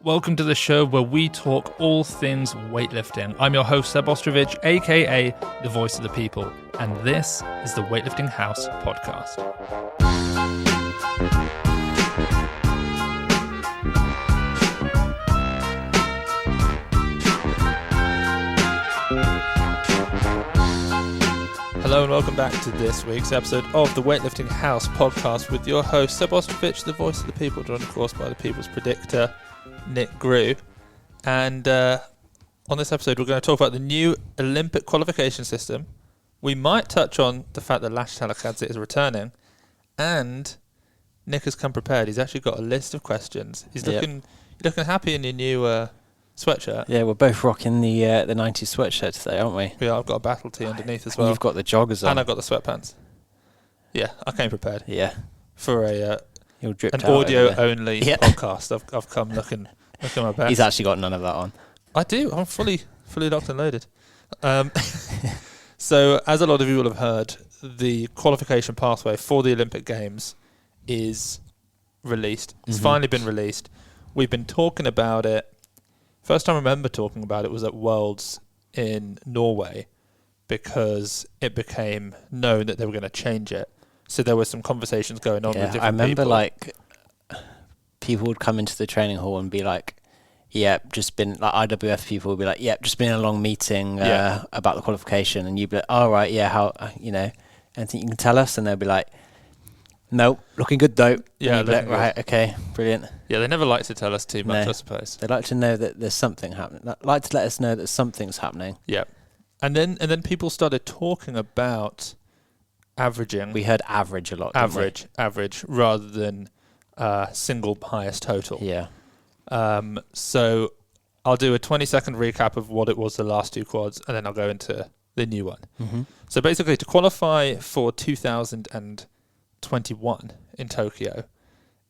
Welcome to the show where we talk all things weightlifting. I'm your host, Seb aka the voice of the people, and this is the Weightlifting House podcast. Hello and welcome back to this week's episode of the Weightlifting House podcast with your host, Seb the voice of the people, joined of course by the people's predictor, Nick Grew. And on this episode we're going to talk about the new Olympic qualification system. We might touch on the fact that Lash Talakadze is returning, and Nick has come prepared. He's actually got a list of questions. He's looking happy in your new sweatshirt. Yeah, we're both rocking the 90s sweatshirt today, aren't we? Yeah, I've got a battle tee underneath as well. You've got the joggers on. And I've got the sweatpants. Yeah, I came prepared. Yeah. For an audio-only podcast. I've come looking my best. He's actually got none of that on. I do. I'm fully locked and loaded. So, as a lot of you will have heard, the qualification pathway for the Olympic Games is released. It's finally been released. We've been talking about it. First time I remember talking about it was at Worlds in Norway, because it became known that they were going to change it. So there were some conversations going on with different people. I remember people would come into the training hall and be like, just been, like IWF people would be like, just been a long meeting about the qualification. And you'd be like, oh, right, how, anything you can tell us? And they'll be like, nope, looking good though. Yeah, like, right, okay, brilliant. Yeah, they never like to tell us too much, I suppose. They like to know that there's something happening. They like to let us know that something's happening. Yeah. And then people started talking about averaging. We heard average a lot. Average, rather than single highest total. Yeah. So I'll do a 20-second recap of what it was the last two quads, and then I'll go into the new one. Mm-hmm. So basically, to qualify for 2021 in Tokyo,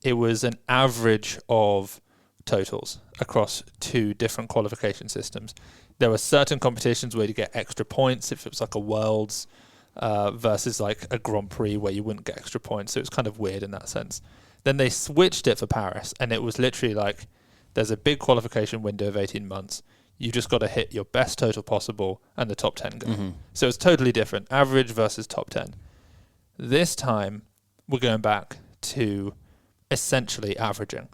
it was an average of totals across two different qualification systems. There were certain competitions where you get extra points if it was like a Worlds versus like a Grand Prix where you wouldn't get extra points. So it was kind of weird in that sense. Then they switched it for Paris, and it was literally like there's a big qualification window of 18 months. You just got to hit your best total possible and the top 10 go. Mm-hmm. So it's totally different, average versus top 10. This time, we're going back to essentially averaging.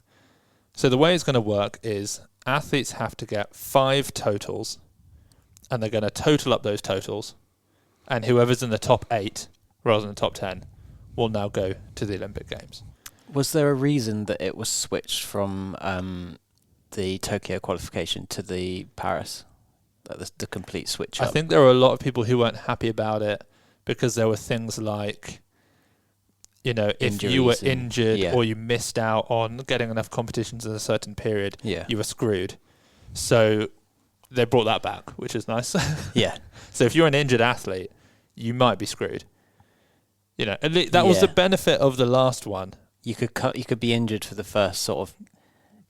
So the way it's going to work is athletes have to get 5 totals, and they're going to total up those totals, and whoever's in the top 8 rather than the top 10 will now go to the Olympic Games. Was there a reason that it was switched from the Tokyo qualification to the Paris? The complete switch up? I think there were a lot of people who weren't happy about it because there were things like, if you were injured or you missed out on getting enough competitions in a certain period, you were screwed. So they brought that back, which is nice. Yeah. So if you're an injured athlete, you might be screwed. At least that was the benefit of the last one. You could be injured for the first sort of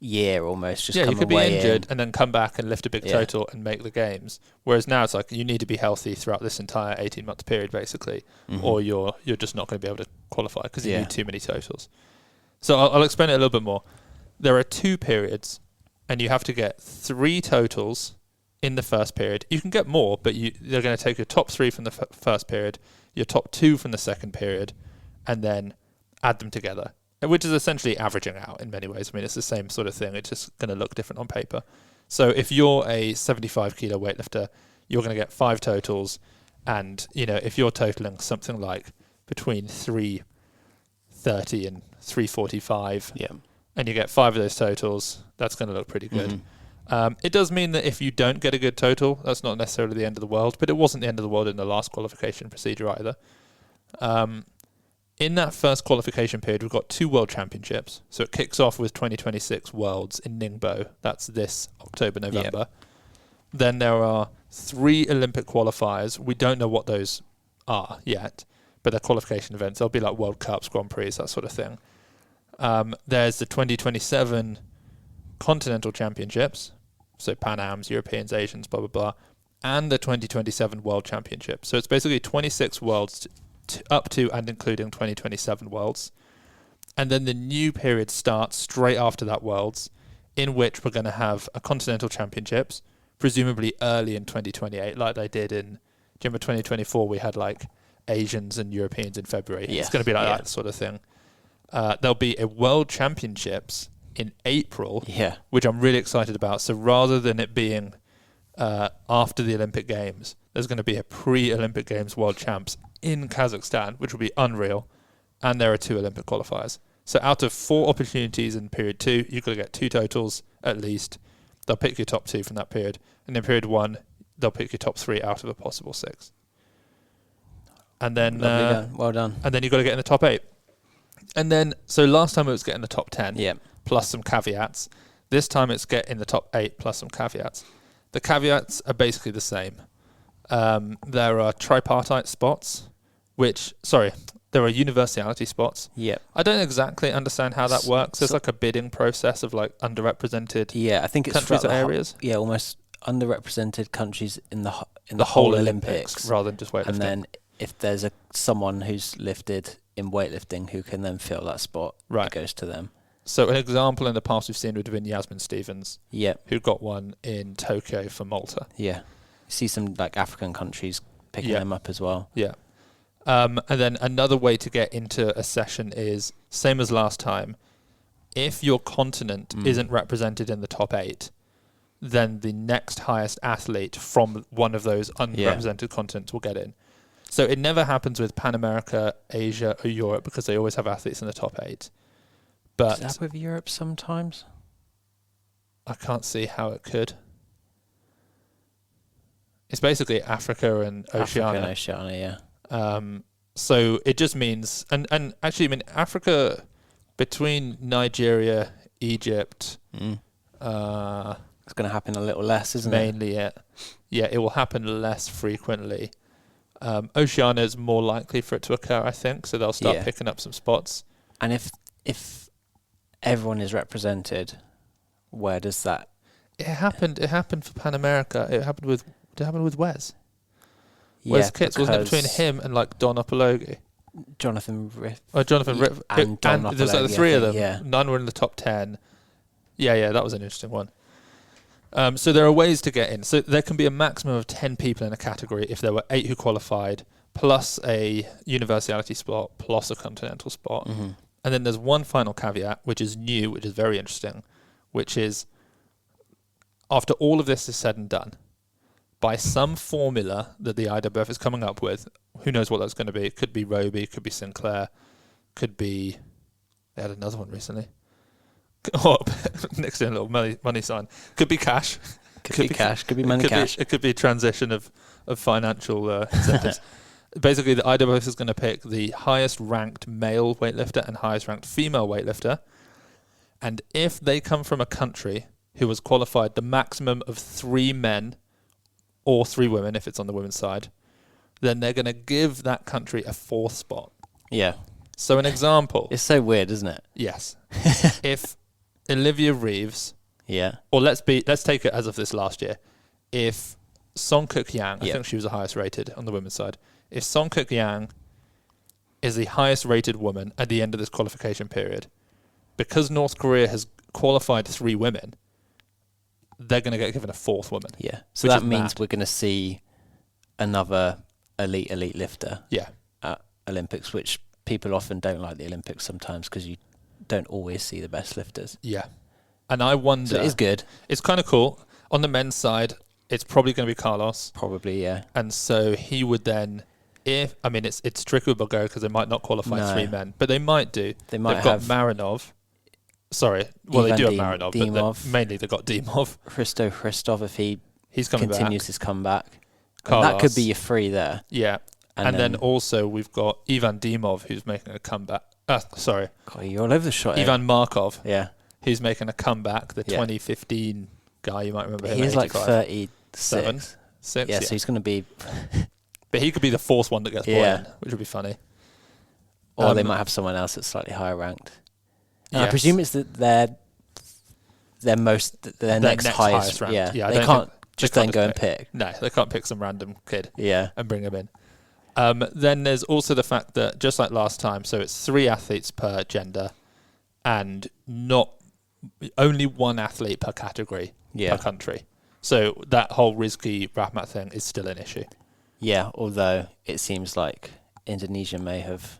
year almost. You could be injured and then come back and lift a big total and make the games. Whereas now it's like you need to be healthy throughout this entire 18-month period, basically, or you're just not going to be able to qualify because you need too many totals. So I'll explain it a little bit more. There are 2 periods, and you have to get 3 totals in the first period. You can get more, but they're going to take your top 3 from the first period, your top 2 from the second period, and then add them together, which is essentially averaging out in many ways. I mean, it's the same sort of thing. It's just going to look different on paper. So if you're a 75 kilo weightlifter, you're going to get 5 totals. And, if you're totaling something like between 330 and 345, and you get 5 of those totals, that's going to look pretty good. Mm-hmm. It does mean that if you don't get a good total, that's not necessarily the end of the world, but it wasn't the end of the world in the last qualification procedure either. In that first qualification period, we've got 2 World Championships. So it kicks off with 2026 Worlds in Ningbo. That's this October, November. Yep. Then there are 3 Olympic qualifiers. We don't know what those are yet, but they're qualification events. They'll be like World Cups, Grand Prix, that sort of thing. There's the 2027 Continental Championships. So Pan Ams, Europeans, Asians, blah, blah, blah. And the 2027 World Championship. So it's basically 26 Worlds up to and including 2027 Worlds. And then the new period starts straight after that Worlds in which we're going to have a continental championships, presumably early in 2028, like they did in Jimma 2024. We had like Asians and Europeans in February. It's going to be like that sort of thing. There'll be a World Championships in April, which I'm really excited about. So rather than it being after the Olympic Games, there's going to be a pre-Olympic Games World Champs in Kazakhstan, which will be unreal. And there are 2 Olympic qualifiers. So out of 4 opportunities in period 2, you've got to get 2 totals at least. They'll pick your top 2 from that period. And in period 1, they'll pick your top 3 out of a possible 6. And then well done. And then you've got to get in the top 8. And then, so last time it was get in the top 10 plus some caveats. This time it's get in the top 8 plus some caveats. The caveats are basically the same. There are tripartite spots, there are universality spots. I don't exactly understand how that works. There's like a bidding process of like underrepresented I think it's countries or areas. Almost underrepresented countries in the whole Olympics rather than just weightlifting. And then if there's someone who's lifted in weightlifting who can then fill that spot, it goes to them. So an example in the past we've seen would have been Yasmin Stevens, who got one in Tokyo for Malta. You see some like African countries picking them up as well. And then another way to get into a session is, same as last time, if your continent isn't represented in the top 8, then the next highest athlete from one of those unrepresented continents will get in. So it never happens with Pan America, Asia, or Europe because they always have athletes in the top 8. But is that with Europe sometimes? I can't see how it could. It's basically Africa and Oceania. So it just means, and actually, I mean, Africa, between Nigeria, Egypt, it's going to happen a little less, isn't it? Mainly, it will happen less frequently. Oceania is more likely for it to occur, I think, so they'll start picking up some spots. And if everyone is represented, where does that? It happened for Pan America. Did it happen with Wes? Wes Kitts, wasn't it between him and like Don Opologi? Jonathan Riff. Jonathan Riff. And Don Opologi, there's like the 3 of them. None were in the top 10. That was an interesting one. So there are ways to get in. So there can be a maximum of 10 people in a category if there were 8 who qualified, plus a universality spot, plus a continental spot. And then there's one final caveat, which is new, which is very interesting, which is after all of this is said and done, by some formula that the IWF is coming up with, who knows what that's going to be? It could be Roby, could be Sinclair, could be... They had another one recently. Next to a little money sign. Could be cash. Could be cash. Could be money cash. It could be transition of financial incentives. Basically, the IWF is going to pick the highest ranked male weightlifter and highest ranked female weightlifter. And if they come from a country who has qualified the maximum of 3 men or 3 women, if it's on the women's side, then they're going to give that country a 4th spot. So an example. It's so weird, isn't it? Yes. If Olivia Reeves, or let's take it as of this last year. If Songkuk Yang, I think she was the highest rated on the women's side. If Songkuk Yang is the highest rated woman at the end of this qualification period, because North Korea has qualified 3 women, they're going to get given a 4th woman. So that means we're going to see another elite lifter at Olympics, which people often don't like the Olympics sometimes because you don't always see the best lifters. And I wonder... So it is good. It's kind of cool. On the men's side, it's probably going to be Carlos. Probably, And so he would then... it's tricky with Bulgaria because they might not qualify 3 men, but they might do. They've got Marinov. Sorry. Well, they do have Marinov, but mainly they've got Dimov. Christoph, if he's continues his comeback. Carlos. That could be your 3 there. And then also we've got Ivan Dimov, who's making a comeback. Sorry. God, you're all over the shot. Ivan Markov. Who's making a comeback, the 2015 guy, you might remember him. He's like 36. 6, so he's going to be... But he could be the 4th one that gets brought in, which would be funny. Or they might have someone else that's slightly higher ranked. I presume it's that their next highest ranked. They can't just then go and pick. No, they can't pick some random kid and bring him in. Then there's also the fact that, just like last time, so it's 3 athletes per gender and not only one athlete per category per country. So that whole Rizki Rahmat thing is still an issue. Yeah, although it seems like Indonesia may have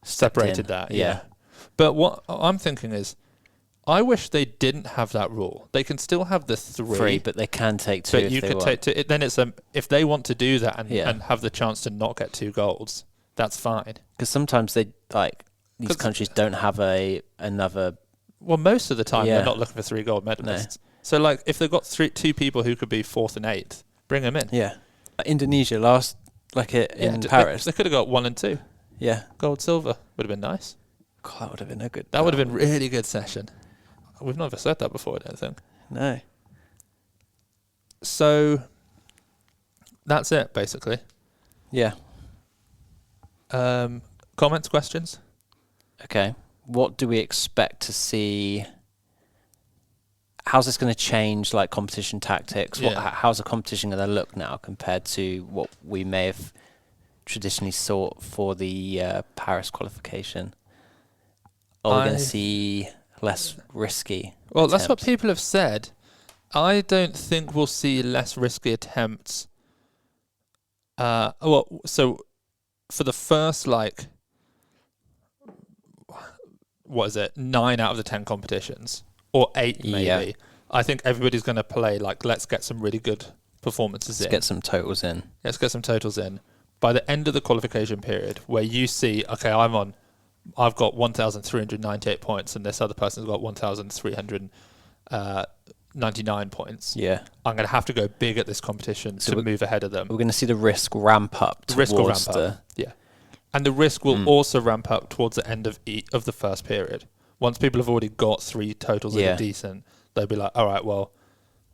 separated that. Yeah. But what I'm thinking is, I wish they didn't have that rule. They can still have the three, but they can take two. But you could take two. Then it's if they want to do that and have the chance to not get 2 golds, that's fine. Because sometimes they these countries don't have another. Well, most of the time they're not looking for 3 gold medalists. No. So like if they've got 2 people who could be 4th and 8th, bring them in. Yeah, Indonesia last in Paris. They could have got 1 and 2. Yeah, gold, silver would have been nice. God, that would have been a good. That would have been really good session. We've never said that before, I don't think. No. So that's it, basically. Yeah. Comments, questions? Okay. What do we expect to see? How's this going to change, like, competition tactics? How's the competition going to look now compared to what we may have traditionally sought for the Paris qualification? Are we going to see less risky attempts? That's what people have said. I don't think we'll see less risky attempts. So for the first, 9 out of the 10 competitions, or 8 maybe, I think everybody's going to play, let's get some really good performances in. Let's get some totals in. Let's get some totals in. By the end of the qualification period, where you see, okay, I've got 1,398 points and this other person's got 1,399 points. Yeah. I'm going to have to go big at this competition to move ahead of them. We're going to see the risk ramp up. Yeah. And the risk will also ramp up towards the end of the first period. Once people have already got 3 totals that are decent, they'll be like, all right, well,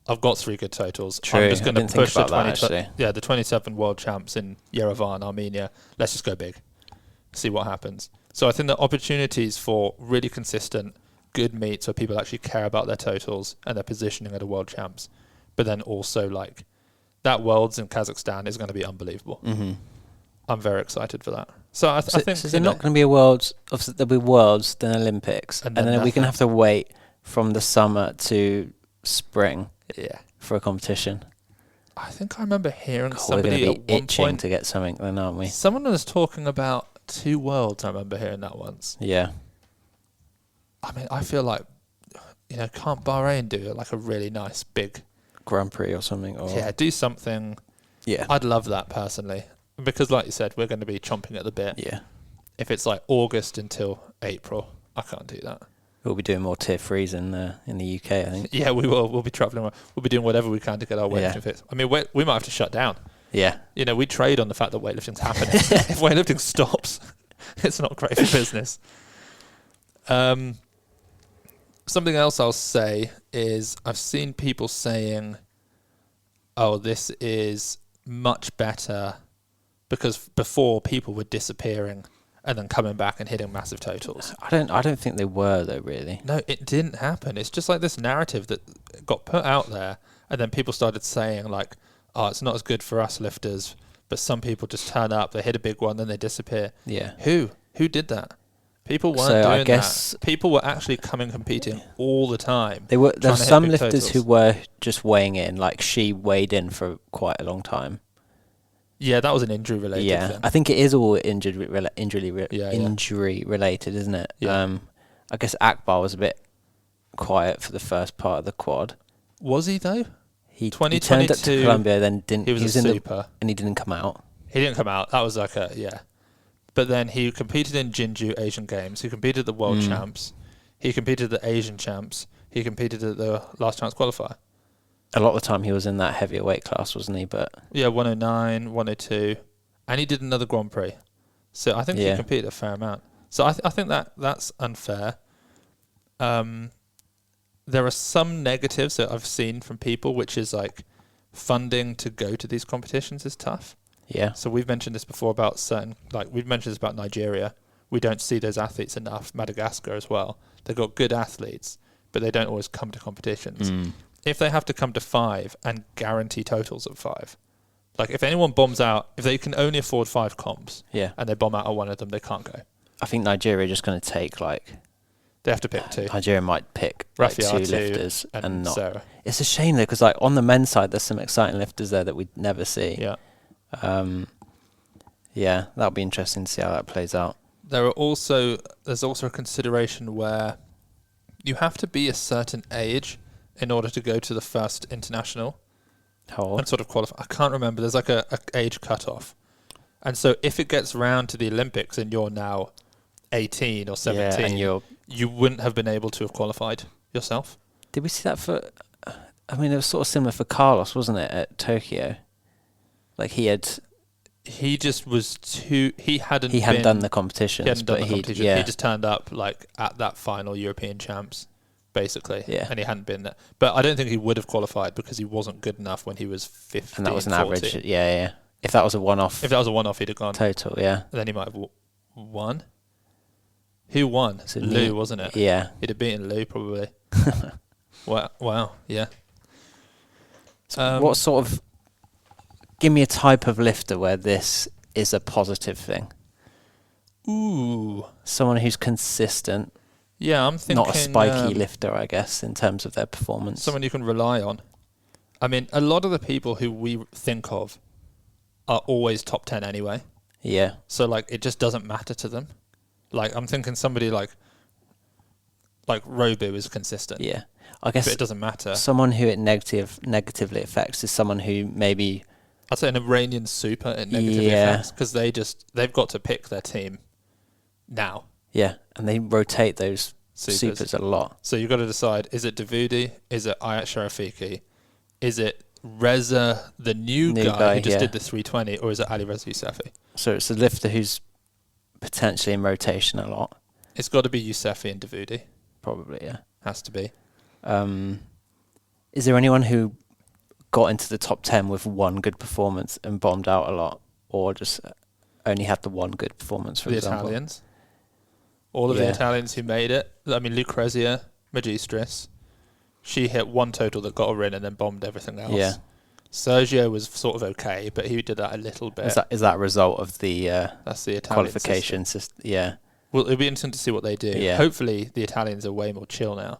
I've got 3 good totals. True. I'm just going to push the 27 world champs in Yerevan, Armenia. Let's just go big. See what happens. So I think the opportunities for really consistent, good meets where people actually care about their totals and their positioning at the world champs, but then also that Worlds in Kazakhstan is going to be unbelievable. Mm-hmm. I'm very excited for that. So I think there's not going to be a Worlds. Obviously, there'll be Worlds, then Olympics, and then we're going to have to wait from the summer to spring. Yeah, for a competition. I think I remember hearing somebody we're going to be at one itching point to get something, then, aren't we? Someone was talking about 2 Worlds. I remember hearing that once. Yeah. I mean, I feel like, can't Bahrain do a really nice big Grand Prix or something? Do something. Yeah. I'd love that personally, because like you said, we're going to be chomping at the bit. Yeah. If it's August until April, I can't do that. We'll be doing more tier 3s in the UK, I think. Yeah, we will. We'll be travelling. We'll be doing whatever we can to get our weightlifting fix. I mean, we might have to shut down. Yeah. We trade on the fact that weightlifting's happening. If weightlifting stops, it's not great for business. Something else I'll say is I've seen people saying, oh, this is much better because before people were disappearing and then coming back and hitting massive totals. I don't think they were, though, really. No, it didn't happen. It's just this narrative that got put out there, and then people started saying oh, it's not as good for us lifters, but some people just turn up, they hit a big one, then they disappear. Yeah. Who did that? People weren't doing that. People were actually competing all the time. There were some lifters who were just weighing in, she weighed in for quite a long time. Yeah, that was an injury-related thing. I think it is all injury related, isn't it? Yeah. I guess Akbar was a bit quiet for the first part of the quad. Was he, though? He turned up to Colombia, then didn't. He was a super. And he didn't come out. He didn't come out. That was But then he competed in Jinju Asian Games. He competed at the World Champs. He competed at the Asian Champs. He competed at the Last Chance Qualifier. A lot of the time he was in that heavier weight class, wasn't he? But 109, 102. And he did another Grand Prix. So I think he competed a fair amount. So I think that's unfair. There are some negatives that I've seen from people, which is funding to go to these competitions is tough. Yeah. So we've mentioned this before about we've mentioned this about Nigeria. We don't see those athletes enough. Madagascar as well. They've got good athletes, but they don't always come to competitions. If they have to come to 5 and guarantee totals of 5, if anyone bombs out, if they can only afford 5 comps, and they bomb out on one of them, they can't go. I think Nigeria are just going to take They have to pick 2. Nigeria might pick like 2 Rafi lifters and not. Sarah. It's a shame though, because like on the men's side, there's some exciting lifters there that we'd never see. Yeah. Yeah, that'll be interesting to see how that plays out. There's also a consideration where you have to be a certain age in order to go to the first international. How old? And sort of qualify. I can't remember. There's like a age cutoff. And so if it gets round to the Olympics and you're now 18 or 17, and you wouldn't have been able to have qualified yourself. Did we see that for... I mean, it was sort of similar for Carlos, wasn't it, at Tokyo? Like he just was too... He hadn't done the competitions. He just turned up like at that final European champs, basically. Yeah. And he hadn't been there. But I don't think he would have qualified because he wasn't good enough when he was 15, and that was an 14. average. Yeah. If that was a one-off... If that was a one-off, he'd have gone. Total, yeah. Then he might have won. Who won? Lou, wasn't it? Yeah. He'd have beaten Lou, probably. Wow. Yeah. So what sort of... Give me a type of lifter where this is a positive thing. Ooh. Someone who's consistent. Yeah, I'm thinking... Not a spiky lifter, I guess, in terms of their performance. Someone you can rely on. I mean, a lot of the people who we think of are always top 10 anyway. Yeah. So, like, it just doesn't matter to them. Like, I'm thinking somebody like Robu is consistent. Yeah. I guess... But it doesn't matter. Someone who it negatively affects is someone who maybe... I'd say an Iranian super it negatively affects because they've got to pick their team now. Yeah, and they rotate those supers a lot. So you've got to decide, is it Davoudi? Is it Ayat Sharafiki? Is it Reza, the new guy who just did the 320? Or is it Ali Reza Yousefi? So it's a lifter who's potentially in rotation a lot. It's got to be Yousefi and Davoudi. Probably, yeah. Has to be. Is there anyone who got into the top 10 with one good performance and bombed out a lot, or just only had the one good performance, for example? Italians. All of the Italians who made it. I mean, Lucrezia Magistris, she hit one total that got her in and then bombed everything else. Yeah. Sergio was sort of okay, but he did that a little bit. Is that a result of the that's the Italian qualification system? Yeah. Well, it'll be interesting to see what they do. Yeah. Hopefully the Italians are way more chill now.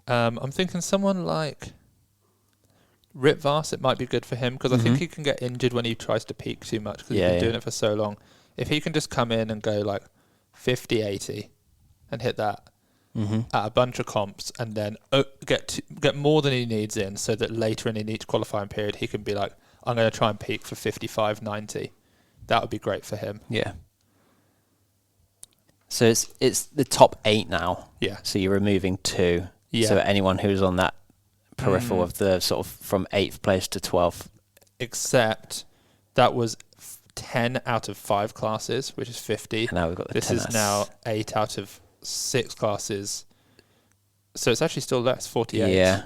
I'm thinking someone like Rip Vars, it might be good for him because I think he can get injured when he tries to peak too much because he's been doing it for so long. If he can just come in and go like 50, 80 and hit that at a bunch of comps and then get more than he needs in so that later in each qualifying period he can be like, I'm going to try and peak for 55, 90. That would be great for him. Yeah. So it's the top 8 now. Yeah. So you're removing 2. Yeah. So anyone who's on that peripheral of the sort of from 8th place to 12th. Except that was 10 out of 5 classes, which is 50. And now we've got the This is now 8 out of 6 classes. So it's actually still less, 48. Yeah.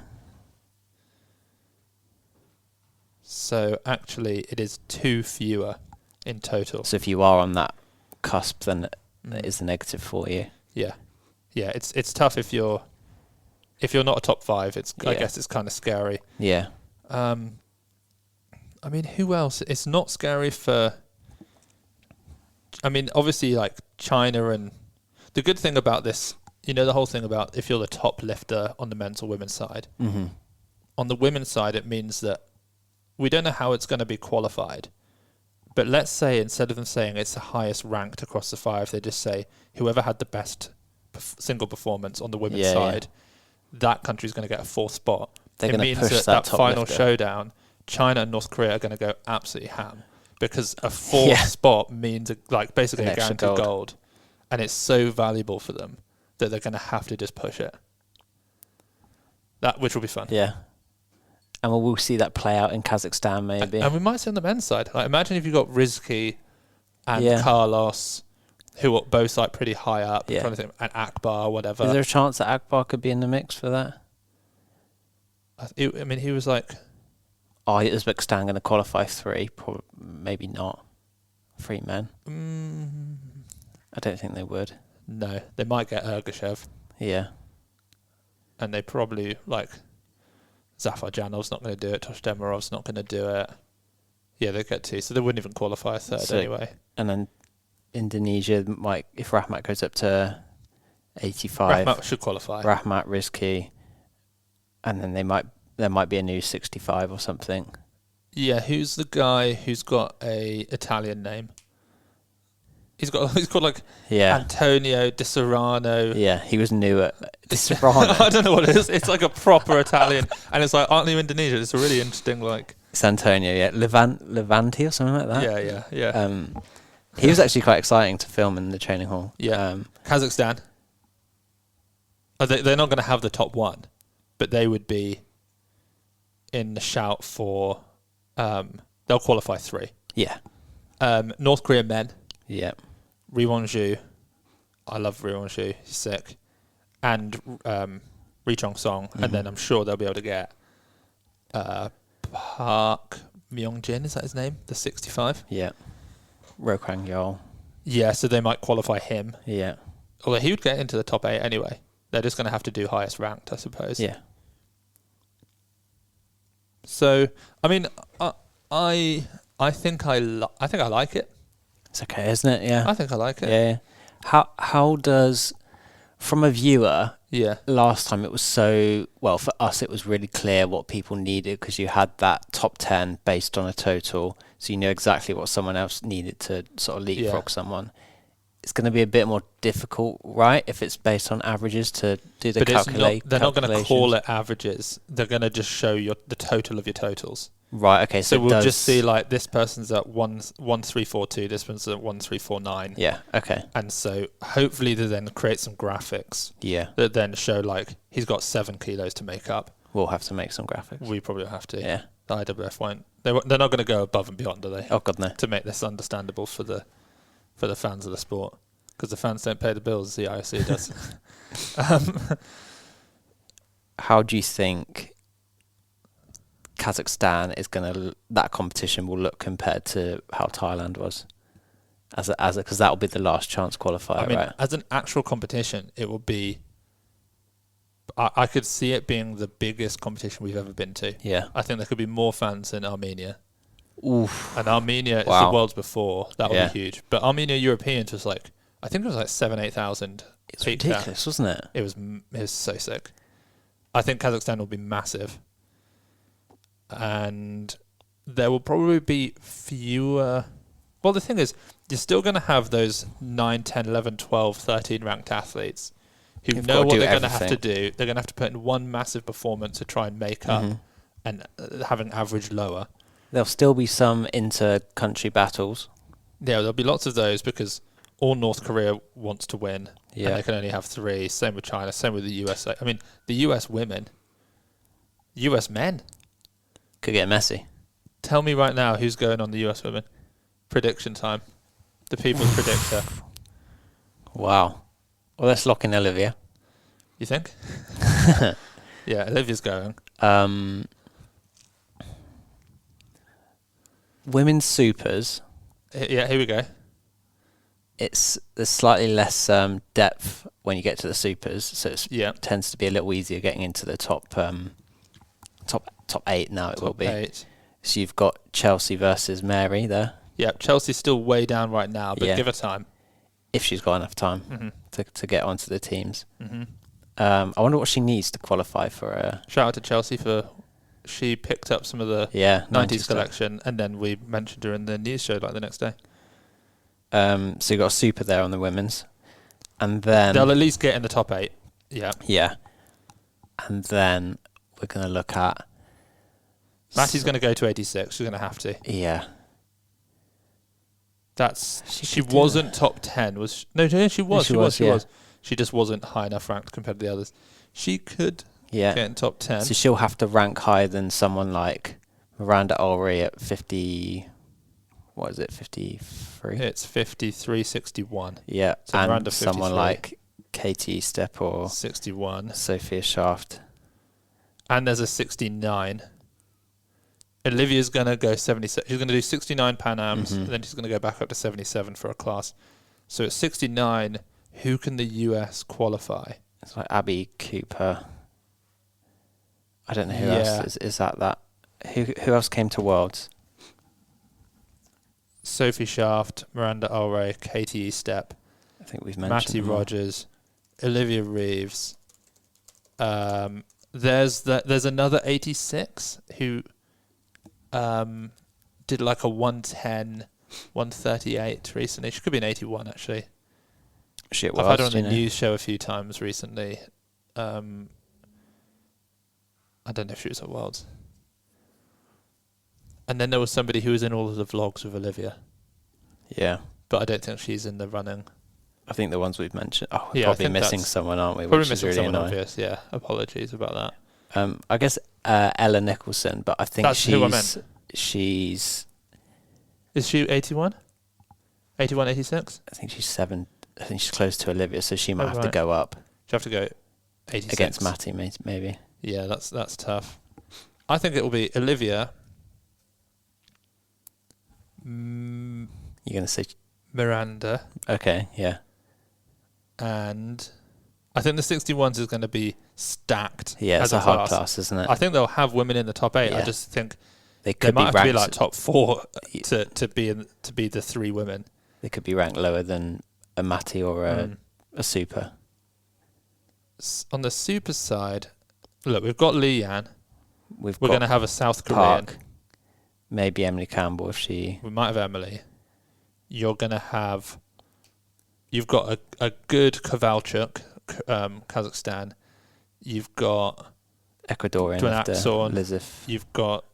So actually it is 2 fewer in total. So if you are on that cusp, then it is a negative for you. Yeah. Yeah, it's tough if you're not a top 5. I guess it's kind of scary. Yeah. I mean, who else? It's not scary for... I mean, obviously, like, China and... The good thing about this, the whole thing about if you're the top lifter on the men's or women's side. Mm-hmm. On the women's side, it means that we don't know how it's going to be qualified. But let's say, instead of them saying it's the highest ranked across the 5, they just say whoever had the best single performance on the women's side, that country's going to get a 4th spot. They're it means push that final lifter. Showdown, China and North Korea are going to go absolutely ham because a 4th spot means basically a guaranteed gold. And it's so valuable for them that they're going to have to just push it. Which will be fun. Yeah. And we'll see that play out in Kazakhstan maybe. And we might see on the men's side. Like, imagine if you've got Rizki and Carlos, who are both like pretty high up, trying to think, and Akbar, whatever. Is there a chance that Akbar could be in the mix for that? I mean, he was like... Oh, is Uzbekistan going to qualify 3? Probably, maybe not. 3 men. I don't think they would. No, they might get Ergashev. Yeah. And they probably, Zafar Janov's not going to do it. Tosh Demirov's not going to do it. Yeah, they get 2. So they wouldn't even qualify a 3rd anyway. And then Indonesia might, if Rahmat goes up to 85. Rahmat should qualify. Rahmat, Rizki, and then there might be a new 65 or something. Yeah, who's the guy who's got a Italian name? He's called like Antonio Di Serrano. Yeah, he was new at Di Serrano. I don't know what it is. It's like a proper Italian, and it's like, aren't you Indonesian? It's a really interesting like. It's Antonio, yeah, Levanti or something like that. Yeah. He was actually quite exciting to film in the training hall. Yeah. Kazakhstan. They're not going to have the top one, but they would be in the shout for. They'll qualify 3. Yeah. North Korea men. Yeah. Ri Won-ju. I love Ri Won-ju. He's sick. And Ri Chong-song. And then I'm sure they'll be able to get Park Myung-jin, is that his name? The 65? Yeah. Ro Kwang-yeol. Yeah, so they might qualify him. Yeah. Although he would get into the top 8 anyway. They're just going to have to do highest ranked, I suppose. Yeah. So, I mean, I think I like it. It's okay, isn't it? Yeah. I think I like it. Yeah. How does, from a viewer? Yeah. Last time it was for us it was really clear what people needed because you had that top 10 based on a total, so you knew exactly what someone else needed to sort of leapfrog someone. It's going to be a bit more difficult, right, if it's based on averages to do the calculation. They're not going to call it averages. They're going to just show the total of your totals. Right, okay. So we'll just see like this person's at 1,342, this one's at 1,349. Yeah, okay. And so hopefully they then create some graphics. Yeah. That then show like he's got 7 kilos to make up. We'll have to make some graphics. We probably have to. Yeah. The IWF won't. They're not going to go above and beyond, are they? Oh God, no. To make this understandable for the fans of the sport, because the fans don't pay the bills, the IOC does. How do you think Kazakhstan is that competition will look compared to how Thailand was, because that will be the last chance qualifier, I mean, right? as an actual competition, it will be. I could see it being the biggest competition we've ever been to. Yeah, I think there could be more fans in Armenia. Oof. And Armenia is the world's before. That would be huge. But Armenia Europeans was like, I think it was like 7,000-8,000. It's ridiculous, wasn't it? It was so sick. I think Kazakhstan will be massive. And there will probably be fewer. Well, the thing is, you're still going to have those 9, 10, 11, 12, 13 ranked athletes who know what they're going to have to do. They're going to have to put in one massive performance to try and make up and have an average lower. There'll still be some inter-country battles. Yeah, there'll be lots of those because all North Korea wants to win. Yeah. And they can only have 3. Same with China. Same with the USA. I mean, the US women. US men. Could get messy. Tell me right now who's going on the US women. Prediction time. The people's predictor. Wow. Well, let's lock in Olivia. You think? Yeah, Olivia's going. Women's supers. Yeah, here we go. There's slightly less depth when you get to the supers, so it tends to be a little easier getting into the top 8 now. It will be. 8. So you've got Chelsea versus Mary there. Yeah, Chelsea's still way down right now, but give her time. If she's got enough time to get onto the teams. Mm-hmm. I wonder what she needs to qualify for a... Shout out to Chelsea for... She picked up some of the 90s collection, and then we mentioned her in the news show like the next day. So you've got a super there on the women's. And then... They'll at least get in the top 8. Yeah. Yeah. And then we're going to look at... Matty's going to go to 86. She's going to have to. Yeah. She wasn't top 10. She was. She was. She just wasn't high enough ranked compared to the others. She could get in top 10. So she'll have to rank higher than someone like Miranda Ulrey at 50... What is it, 53? It's 53.61. Yeah, so and Miranda someone like Katie Stepp or 61. Sophia Shaft. And there's a 69. Olivia's going to go 77. She's going to do 69 Pan Ams, and then she's going to go back up to 77 for a class. So at 69, who can the US qualify? It's like Abby Cooper. I don't know who else is that. Who else came to Worlds? Sophie Shaft, Miranda Ulrey, Katie Stepp. I think we've mentioned Matty Rogers, Olivia Reeves. There's another 86 who did like a 110, 138 recently. She could be an 81 actually. I've had her on the news show a few times recently. I don't know if she was at Worlds. And then there was somebody who was in all of the vlogs with Olivia. Yeah. But I don't think she's in the running. I think the ones we've mentioned. Oh, we're probably missing someone, aren't we? Probably missing someone obvious, yeah. Apologies about that. I guess Ella Nicholson, but I think that's who I meant. She's... Is she 81? 81, 86? I think she's 7. I think she's close to Olivia, so she might have to go up. She'll have to go 86. Against Matty, maybe. Yeah, that's tough. I think it will be Olivia... You're going to say... Miranda. Okay, yeah. And I think the 61s is going to be stacked. Yeah, it's a hard class, isn't it? I think they'll have women in the top 8. Yeah. I just think they might have to be like top 4 to be the 3 women. They could be ranked lower than a Matty or a super. On the super side, look, we've got Leanne. We're going to have a South Korean. Park. Maybe Emily Campbell if she... We might have Emily. You're going to have... You've got a good Kovalchuk, Kazakhstan. You've got... Ecuadorian Lizif. You've got...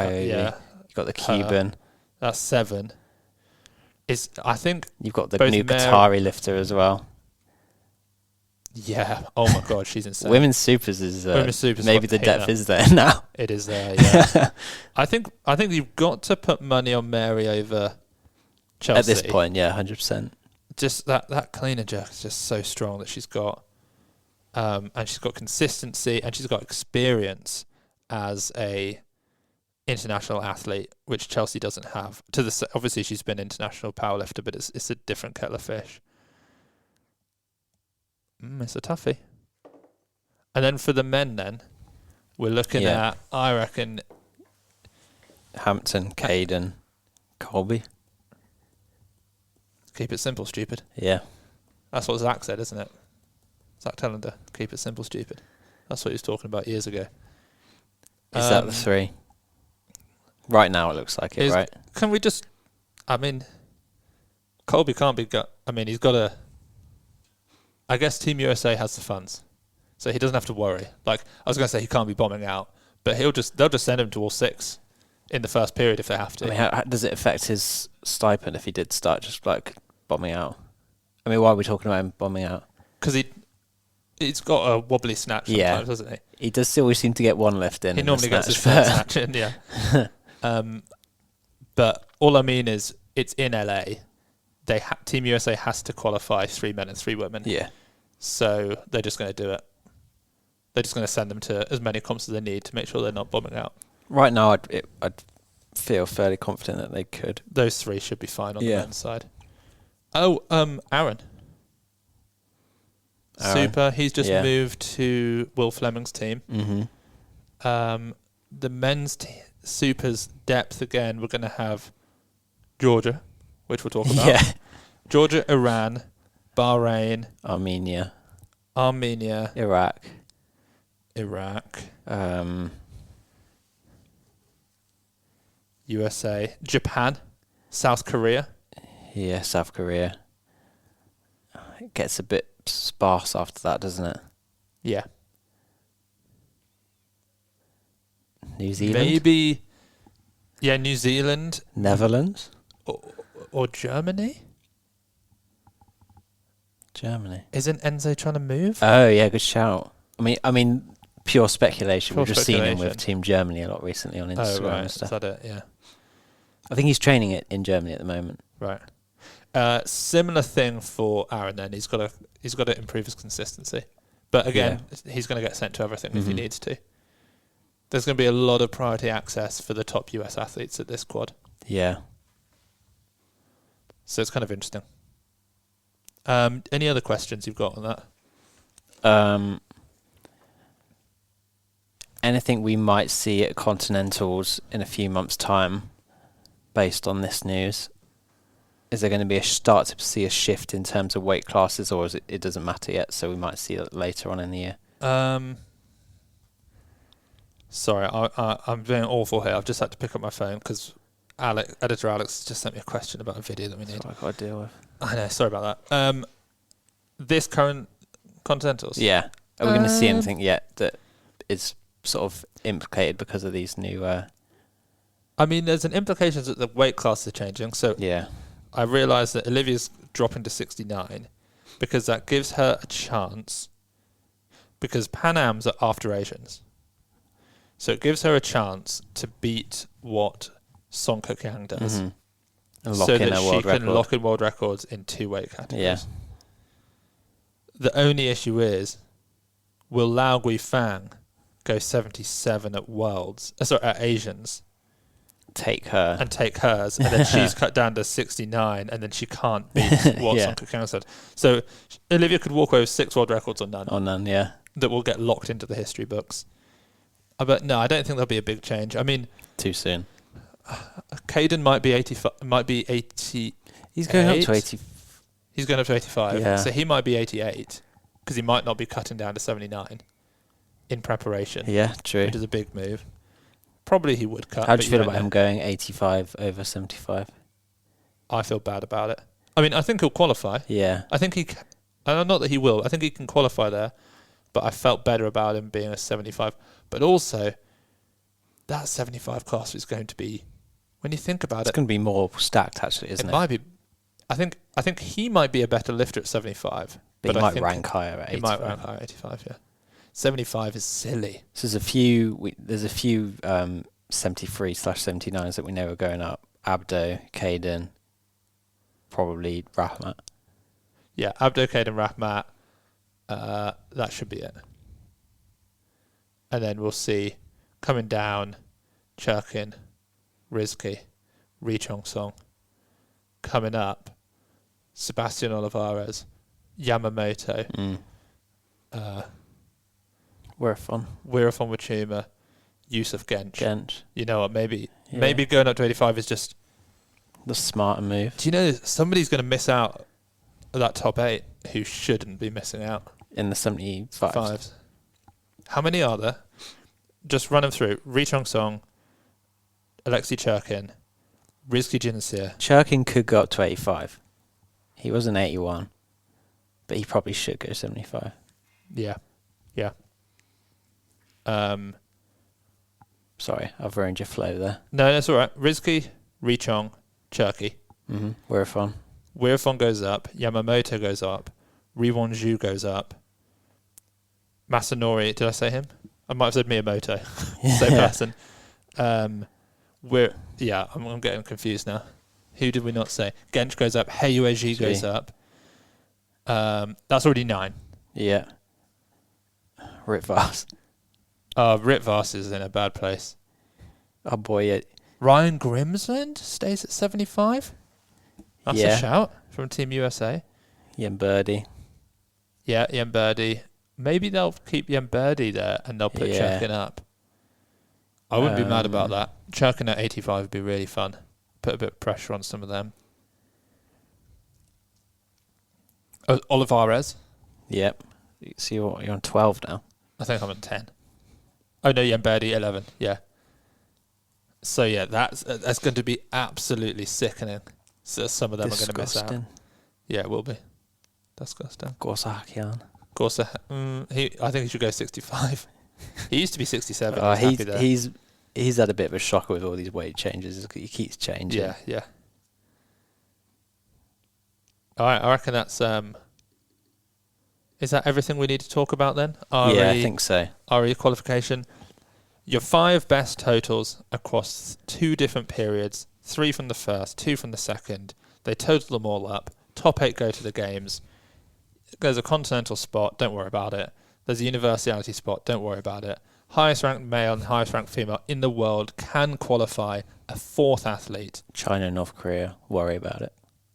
You've got the Cuban. That's 7. I think... You've got the new Qatari lifter as well. Yeah. Oh my God, she's insane. Women's Supers is... maybe the depth is there now. It is there, yeah. I think you've got to put money on Mary over Chelsea. At this point, yeah, 100%. Just that clean and jerk is just so strong that she's got, and she's got consistency and she's got experience as a international athlete, which Chelsea doesn't have. Obviously she's been international powerlifter, but it's a different kettle of fish. It's a toughie. And then for the men, we're looking at, I reckon, Hampton, Caden, Colby. Keep it simple, stupid. Yeah. That's what Zach said, isn't it? Zach Tellender, keep it simple, stupid. That's what he was talking about years ago. Is that the 3? Right now it looks like it, right? Can we just... I mean, Colby can't be... he's got a... I guess Team USA has the funds, so he doesn't have to worry. Like, I was going to say he can't be bombing out, but they'll just send him to all 6 in the first period if they have to. I mean, how does it affect his stipend if he did start just like bombing out? I mean, why are we talking about him bombing out? Because he's got a wobbly snatch sometimes, doesn't he? He does always seem to get one lift in. He normally gets his first snatch in, yeah. But all I mean is, it's in LA. Team USA has to qualify 3 men and 3 women. Yeah. So they're just going to do it. They're just going to send them to as many comps as they need to make sure they're not bombing out. Right now, I'd feel fairly confident that they could. Those 3 should be fine on the men's side. Oh, Aaron. Super. He's just moved to Will Fleming's team. Mm-hmm. The men's supers depth again. We're going to have Georgia, which we'll talk about. Yeah. Georgia, Iran, Bahrain, Armenia, Iraq, USA, Japan, South Korea. Yeah, South Korea. It gets a bit sparse after that, doesn't it? Yeah. New Zealand? Maybe, New Zealand. Netherlands? Or Germany? Germany. Isn't Enzo trying to move? Oh, yeah, good shout. I mean, pure speculation. We've just seen him with Team Germany a lot recently on Instagram and stuff. Is that it? Yeah. I think he's training it in Germany at the moment. Right. Similar thing for Aaron then. He's got to improve his consistency. But again, he's going to get sent to everything if he needs to. There's going to be a lot of priority access for the top US athletes at this quad. Yeah. So it's kind of interesting. Any other questions you've got on that? Anything we might see at Continentals in a few months' time based on this news? is there going to be start to see a shift in terms of weight classes, or is it doesn't matter yet, so we might see it later on in the year? Sorry, I'm being awful here. I've just had to pick up my phone because editor Alex just sent me a question about a video that we need. That's what I've got to deal with. I know, sorry about that. This current Continentals? Yeah. Are we going to see anything yet that is sort of implicated because of these new... I mean, there's an implication that the weight classes are changing. So yeah. I realised that Olivia's dropping to 69 because that gives her a chance, because Pan Am's are after Asians. So it gives her a chance to beat what Song Kuk-yang does. Mm-hmm. And lock so in that a she world can record. lock in world records in 2 weight categories. Yeah. The only issue is, will Lao Guifang go 77 at Worlds? At Asians. Take her. And take hers, and then she's cut down to 69, and then she can't beat what Song Kuk-yang said. So Olivia could walk away with 6 world records or none. Or none, yeah. That will get locked into the history books. But no, I don't think there'll be a big change. I mean, too soon. Caden might be 85. Might be 80. He's going up to 80. He's going up to 85. Yeah. So he might be 88 because he might not be cutting down to 79 in preparation. Yeah, true. Which is a big move. Probably he would cut. How do you feel about him going 85 over 75? I feel bad about it. I mean, I think he'll qualify. Yeah. I think not that he will. I think he can qualify there. But I felt better about him being a 75. But also, that 75 class is going to be, when you think about it's going to be more stacked, actually, isn't it? It might be. I think he might be a better lifter at 75. But he might rank higher at 85. He might rank higher at 85, yeah. 75 is silly. So there's a few 73/79s that we know are going up. Abdo, Caden, probably Rahmat. Yeah, Abdo, Caden, Rahmat. That should be it. And then we'll see coming down Churkin, Rizky, Ri Chong Song. Coming up, Sebastian Olivares, Yamamoto, Wirafon Wachuma, Yusuf Gench. Gench. You know what? Maybe going up to 85 is just the smarter move. Do you know somebody's going to miss out of that top 8 who shouldn't be missing out in the 75s? How many are there? Just run them through. Ri Chong Song, Alexei Churkin, Rizky Jinsir. Churkin could go up to 85. He was an 81, but he probably should go 75. Yeah. Sorry, I've ruined your flow there. No, that's all right. Rizky, Ri Chong, Churky. Wirafon. Wirafon goes up. Yamamoto goes up. Riwon Zhu goes up. Masanori, did I say him? I might have said Miyamoto. Same person. I'm getting confused now. Who did we not say? Gench goes up. Heiyueji goes up. That's already 9. Yeah. Ritvars. Ritvars is in a bad place. Oh boy, yeah. Ryan Grimsland stays at 75. That's a shout from Team USA. Yemberdi. Yeah, Yemberdi. Maybe they'll keep Yemberdi there and they'll put Churkin up. I wouldn't be mad about that. Churkin at 85 would be really fun. Put a bit of pressure on some of them. Olivares. Yep. So you're on 12 now. I think I'm on 10. Oh no, Yemberdi 11. Yeah. So yeah, that's going to be absolutely sickening. So some of them are going to miss out. Yeah, it will be. Disgusting. Gorsakian. I think he should go 65. He used to be 67. He's had a bit of a shocker with all these weight changes. He keeps changing. Yeah. All right, I reckon that's. Is that everything we need to talk about then? Yeah, I think so. RE qualification. Your 5 best totals across 2 different periods. 3 from the first, 2 from the second. They total them all up. Top 8 go to the games. There's a continental spot, don't worry about it. There's a universality spot, don't worry about it. Highest ranked male and highest ranked female in the world can qualify a 4th athlete. China and North Korea, worry about it.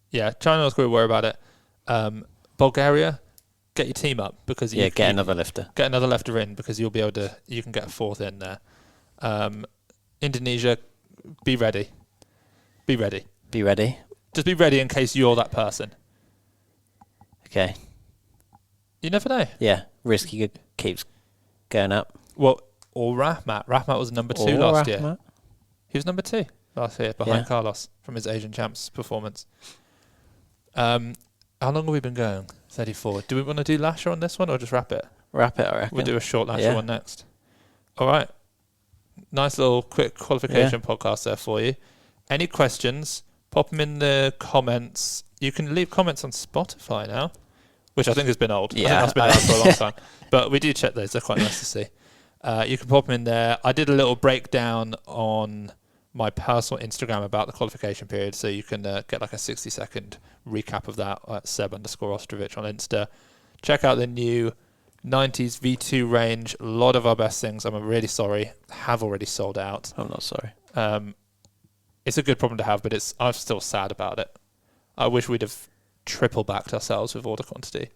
Yeah, China and North Korea, worry about it. Bulgaria, get your team up because get another lifter. Get another lifter in because you can get a 4th in there. Be ready. Just be ready in case you're that person. Okay. You never know. Yeah. Risky keeps going up. Well, or Rahmat. Rahmat was number 2 last year. He was number 2 last year behind Carlos from his Asian Champs performance. How long have we been going? 34. Do we want to do Lasher on this one or just wrap it? Wrap it, I reckon. We'll do a short Lasher one next. All right. Nice little quick qualification podcast there for you. Any questions? Pop them in the comments. You can leave comments on Spotify now, which I think has been old. Yeah. I think that's been around for a long time. But we do check those. They're quite nice to see. You can pop them in there. I did a little breakdown on my personal Instagram about the qualification period, so you can get like a 60-second recap of that at Seb_Ostrovich on Insta. Check out the new 90s V2 range. A lot of our best things, I'm really sorry, have already sold out. I'm not sorry. It's a good problem to have, but I'm still sad about it. I wish we'd have triple backed ourselves with order quantity,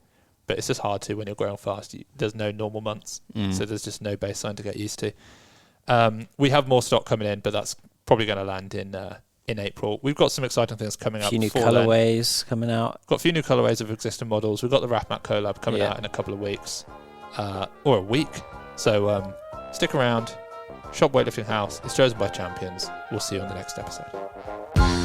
but it's just hard to when you're growing fast. There's no normal months, so there's just no baseline to get used to. We have more stock coming in, but that's probably going to land in April. We've got some exciting things coming up. A few new colorways coming out. Got a few new colorways of existing models. We've got the Rahmat collab coming out in a couple of weeks, or a week. So stick around. Shop Weightlifting House. It's chosen by champions. We'll see you on the next episode.